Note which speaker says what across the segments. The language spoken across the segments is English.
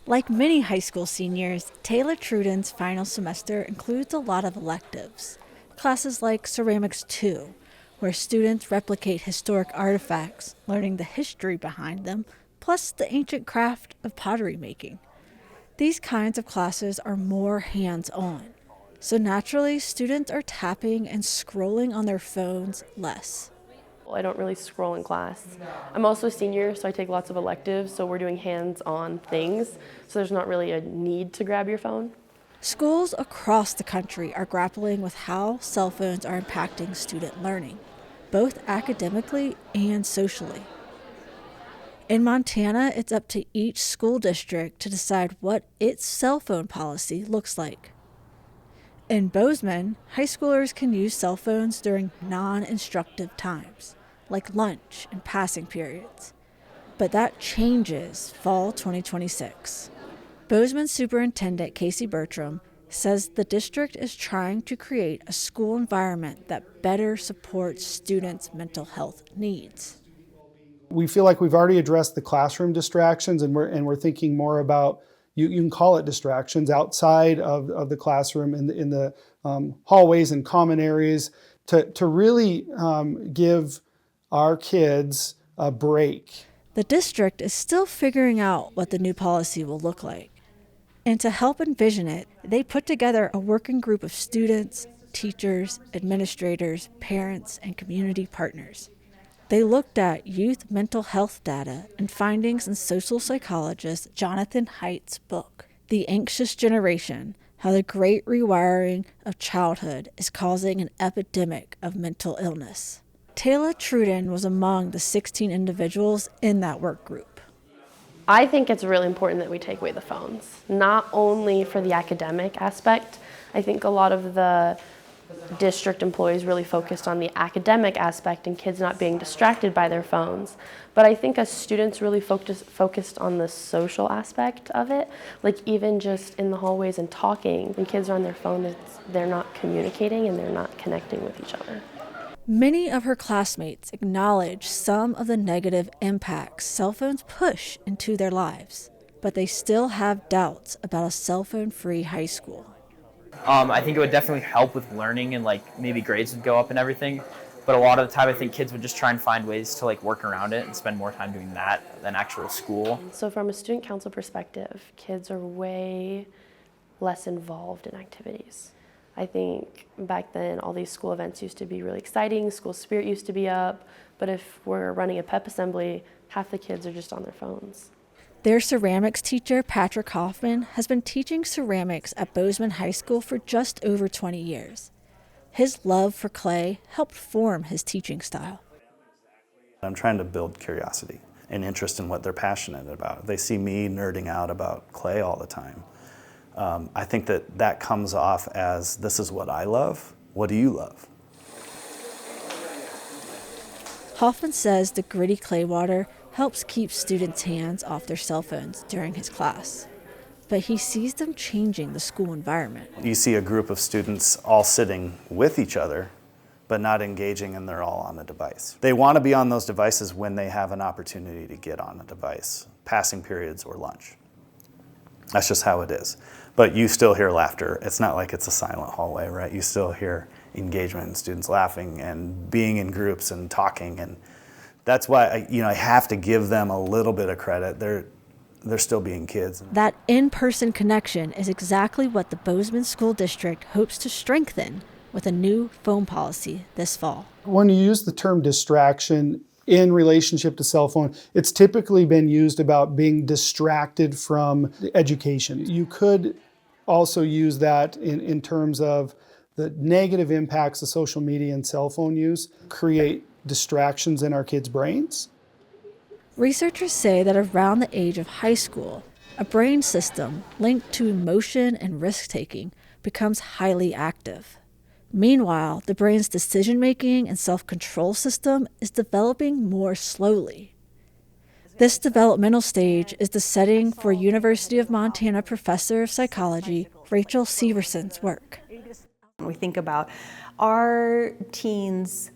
Speaker 1: Like many high school seniors, Taylor Truden's final semester includes a lot of electives. Classes like Ceramics 2, where students replicate historic artifacts, learning the history behind them, plus the ancient craft of pottery making. These kinds of classes are more hands-on, so naturally students are tapping and scrolling on their phones less.
Speaker 2: I don't really scroll in class. I'm also a senior, so I take lots of electives, so we're doing hands-on things, so there's not really a need to grab your phone.
Speaker 1: Schools across the country are grappling with how cell phones are impacting student learning, both academically and socially. In Montana, it's up to each school district to decide what its cell phone policy looks like. In Bozeman, high schoolers can use cell phones during non-instructive times, like lunch and passing periods. But that changes fall 2026. Bozeman Superintendent Casey Bertram says the district is trying to create a school environment that better supports students' mental health needs.
Speaker 3: We feel like we've already addressed the classroom distractions, and we're thinking more about, you can call it distractions, outside of the classroom, in the hallways and common areas, to really give our kids a break.
Speaker 1: The district is still figuring out what the new policy will look like. And to help envision it, they put together a working group of students, teachers, administrators, parents, and community partners. They looked at youth mental health data and findings in social psychologist Jonathan Haidt's book, The Anxious Generation: How the Great Rewiring of Childhood is Causing an Epidemic of Mental Illness. Taylor Truden was among the 16 individuals in that work group.
Speaker 2: I think it's really important that we take away the phones, not only for the academic aspect. I think a lot of the district employees really focused on the academic aspect and kids not being distracted by their phones. But I think as students really focused on the social aspect of it, like even just in the hallways and talking, when kids are on their phone, they're not communicating and they're not connecting with each other.
Speaker 1: Many of her classmates acknowledge some of the negative impacts cell phones push into their lives, but they still have doubts about a cell phone-free high school.
Speaker 4: I think it would definitely help with learning, and like maybe grades would go up and everything. But a lot of the time I think kids would just try and find ways to like work around it and spend more time doing that than actual school.
Speaker 2: So from a student council perspective, kids are way less involved in activities. I think back then all these school events used to be really exciting, school spirit used to be up, but if we're running a pep assembly, half the kids are just on their phones.
Speaker 1: Their ceramics teacher, Patrick Hoffman, has been teaching ceramics at Bozeman High School for just over 20 years. His love for clay helped form his teaching style.
Speaker 5: I'm trying to build curiosity and interest in what they're passionate about. They see me nerding out about clay all the time. I think that comes off as, this is what I love. What do you love?
Speaker 1: Hoffman says the gritty clay water helps keep students' hands off their cell phones during his class. But he sees them changing the school environment.
Speaker 5: You see a group of students all sitting with each other, but not engaging, and they're all on a device. They want to be on those devices when they have an opportunity to get on a device, passing periods or lunch. That's just how it is. But you still hear laughter. It's not like it's a silent hallway, right? You still hear engagement and students laughing and being in groups and talking. And that's why I have to give them a little bit of credit. They're still being kids.
Speaker 1: That in-person connection is exactly what the Bozeman School District hopes to strengthen with a new phone policy this fall.
Speaker 3: When you use the term distraction in relationship to cell phone, it's typically been used about being distracted from education. You could also use that in terms of the negative impacts of social media and cell phone use create distractions in our kids' brains.
Speaker 1: Researchers say that around the age of high school, a brain system linked to emotion and risk-taking becomes highly active. Meanwhile, the brain's decision-making and self-control system is developing more slowly. This developmental stage is the setting for University of Montana professor of psychology Rachel Severson's work.
Speaker 6: We think about, are teens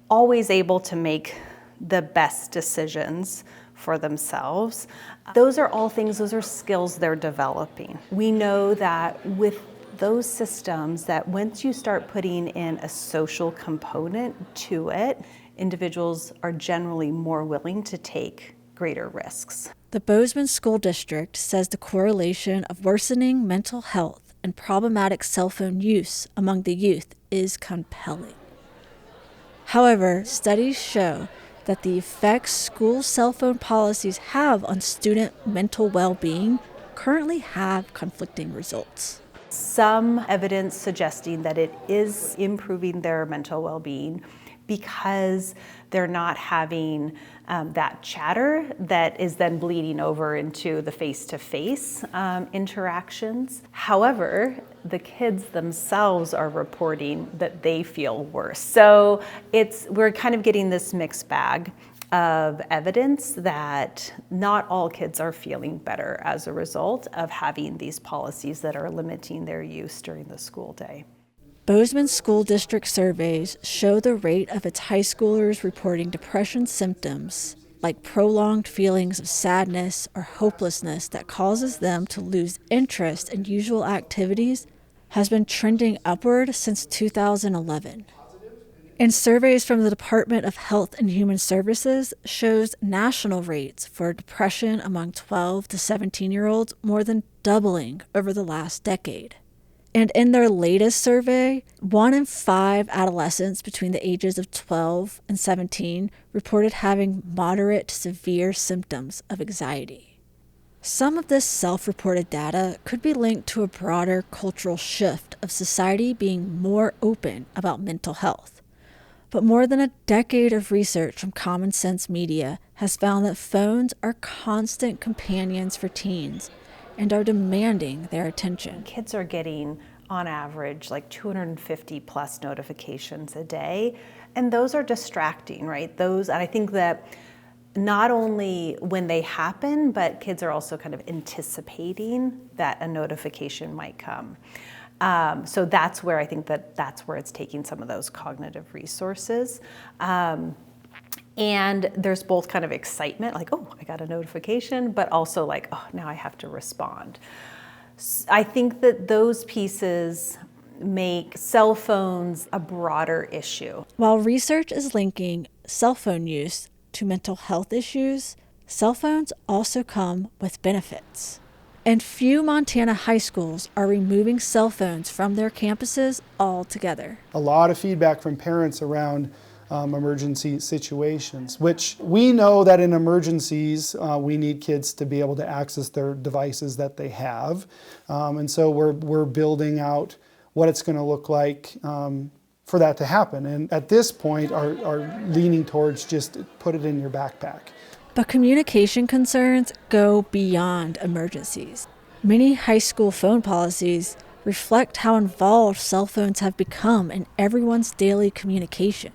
Speaker 6: always able to make the best decisions for themselves. Those are all things, those are skills they're developing. We know that with those systems, that once you start putting in a social component to it, individuals are generally more willing to take greater risks.
Speaker 1: The Bozeman School District says the correlation of worsening mental health and problematic cell phone use among the youth is compelling. However, studies show that the effects school cell phone policies have on student mental well-being currently have conflicting results.
Speaker 6: Some evidence suggesting that it is improving their mental well-being because they're not having that chatter that is then bleeding over into the face-to-face interactions. However, the kids themselves are reporting that they feel worse. So we're kind of getting this mixed bag of evidence that not all kids are feeling better as a result of having these policies that are limiting their use during the school day.
Speaker 1: Bozeman School District surveys show the rate of its high schoolers reporting depression symptoms, like prolonged feelings of sadness or hopelessness that causes them to lose interest in usual activities, has been trending upward since 2011. And surveys from the Department of Health and Human Services shows national rates for depression among 12 to 17-year-olds more than doubling over the last decade. And in their latest survey, 1 in 5 adolescents between the ages of 12 and 17 reported having moderate to severe symptoms of anxiety. Some of this self-reported data could be linked to a broader cultural shift of society being more open about mental health. But more than a decade of research from Common Sense Media has found that phones are constant companions for teens and are demanding their attention.
Speaker 6: Kids are getting, on average, like 250 plus notifications a day, and those are distracting, right? And I think that not only when they happen, but kids are also kind of anticipating that a notification might come. So that's where I think that's where it's taking some of those cognitive resources. And there's both kind of excitement, like, oh, I got a notification, but also like, oh, now I have to respond. I think that those pieces make cell phones a broader issue.
Speaker 1: While research is linking cell phone use to mental health issues, cell phones also come with benefits. And few Montana high schools are removing cell phones from their campuses altogether.
Speaker 3: A lot of feedback from parents around emergency situations, which we know that in emergencies, we need kids to be able to access their devices that they have. And so we're building out what it's going to look like for that to happen. And at this point, are leaning towards just put it in your backpack.
Speaker 1: But communication concerns go beyond emergencies. Many high school phone policies reflect how involved cell phones have become in everyone's daily communication.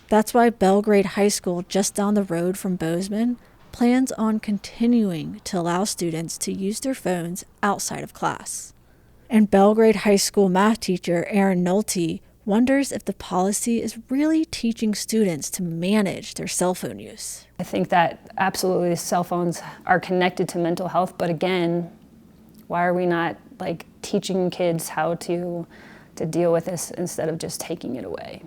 Speaker 1: That's why Belgrade High School, just down the road from Bozeman, plans on continuing to allow students to use their phones outside of class. And Belgrade High School math teacher Erin Nolte wonders if the policy is really teaching students to manage their cell phone use.
Speaker 7: I think that absolutely cell phones are connected to mental health, but again, why are we not teaching kids how to deal with this instead of just taking it away?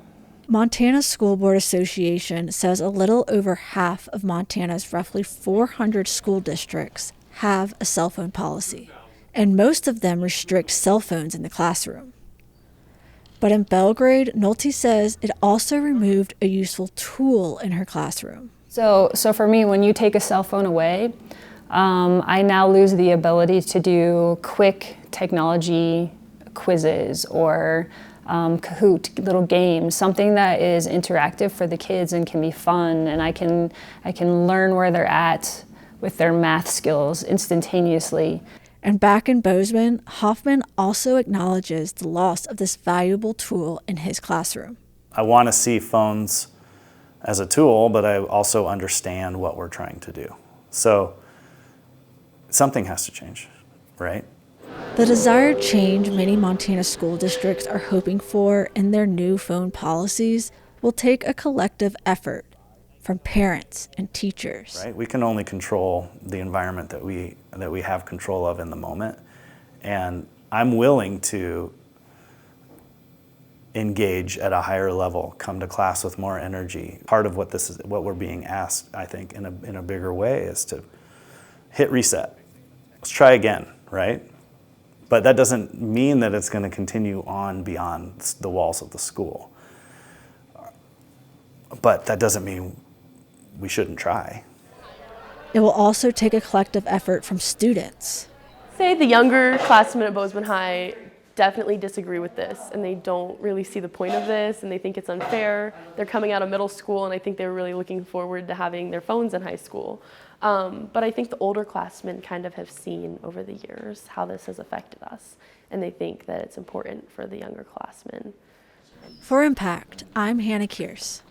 Speaker 1: Montana School Board Association says a little over half of Montana's roughly 400 school districts have a cell phone policy, and most of them restrict cell phones in the classroom. But in Belgrade, Nolte says it also removed a useful tool in her classroom.
Speaker 7: So for me, when you take a cell phone away, I now lose the ability to do quick technology quizzes or Kahoot, little games, something that is interactive for the kids and can be fun, and I can learn where they're at with their math skills instantaneously.
Speaker 1: And back in Bozeman, Hoffman also acknowledges the loss of this valuable tool in his classroom.
Speaker 5: I want to see phones as a tool, but I also understand what we're trying to do. So something has to change, right?
Speaker 1: The desired change many Montana school districts are hoping for in their new phone policies will take a collective effort from parents and teachers.
Speaker 5: Right? We can only control the environment that we have control of in the moment. And I'm willing to engage at a higher level, come to class with more energy. Part of what we're being asked, I think, in a bigger way is to hit reset. Let's try again, right? But that doesn't mean that it's going to continue on beyond the walls of the school. But that doesn't mean we shouldn't try.
Speaker 1: It will also take a collective effort from students.
Speaker 2: Say the younger classmen at Bozeman High definitely disagree with this, and they don't really see the point of this, and they think it's unfair. They're coming out of middle school, and I think they're really looking forward to having their phones in high school. But I think the older classmen kind of have seen over the years how this has affected us, and they think that it's important for the younger classmen.
Speaker 1: For Impact, I'm Hannah Kearse.